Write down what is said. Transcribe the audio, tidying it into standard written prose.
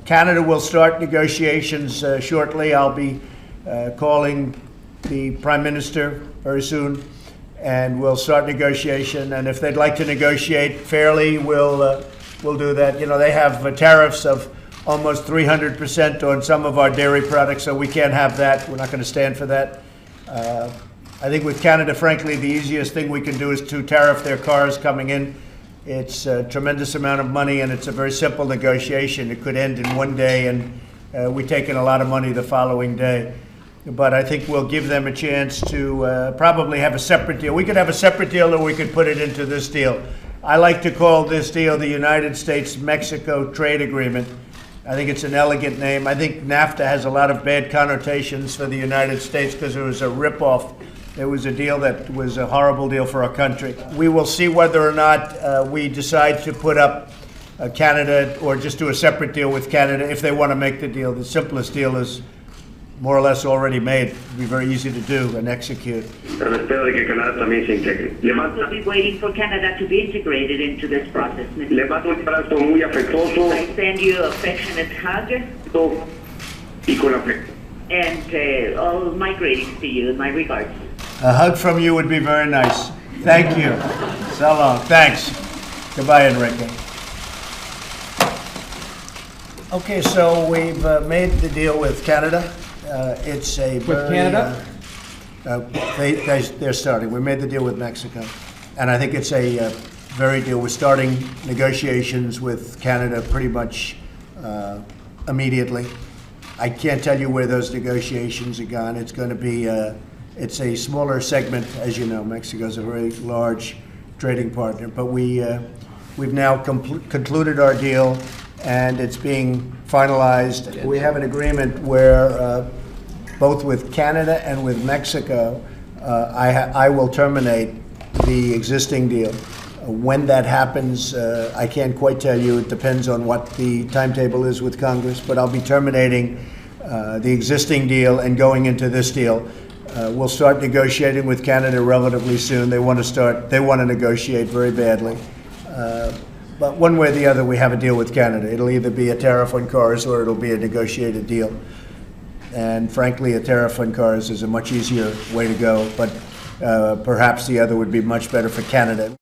Canada will start negotiations shortly. I'll be calling the Prime Minister very soon, and we'll start negotiation. And if they'd like to negotiate fairly, we'll do that. You know, they have tariffs of almost 300% on some of our dairy products, so we can't have that. We're not going to stand for that. I think with Canada, frankly, the easiest thing we can do is to tariff their cars coming in. It's a tremendous amount of money, and it's a very simple negotiation. It could end in one day, and we take in a lot of money the following day. But I think we'll give them a chance to probably have a separate deal. We could have a separate deal, or we could put it into this deal. I like to call this deal the United States-Mexico Trade Agreement. I think it's an elegant name. I think NAFTA has a lot of bad connotations for the United States because it was a ripoff. It was a deal that was a horrible deal for our country. We will see whether or not we decide to put up Canada or just do a separate deal with Canada if they want to make the deal. The simplest deal is more or less already made. It'll be very easy to do and execute. We'll be waiting for Canada to be integrated into this process. Le mando un abrazo muy afectuoso I send you an affectionate hug y con afecto. and all my greetings to you and my regards. A hug from you would be very nice. Thank you. So long. Thanks. Goodbye, Enrique. Okay, so we've made the deal with Canada. It's a With Canada? They're starting. We made the deal with Mexico. And I think it's a very deal. We're starting negotiations with Canada pretty much immediately. I can't tell you where those negotiations are gone. It's going to be, it's a smaller segment, as you know. Mexico's a very large trading partner. But we've now concluded our deal, and it's being finalized. We have an agreement where both with Canada and with Mexico, I will terminate the existing deal. When that happens, I can't quite tell you. It depends on what the timetable is with Congress, but I'll be terminating the existing deal and going into this deal. We'll start negotiating with Canada relatively soon. They want to negotiate very badly. But one way or the other, we have a deal with Canada. It'll either be a tariff on cars or it'll be a negotiated deal. And frankly, a tariff on cars is a much easier way to go, but perhaps the other would be much better for Canada.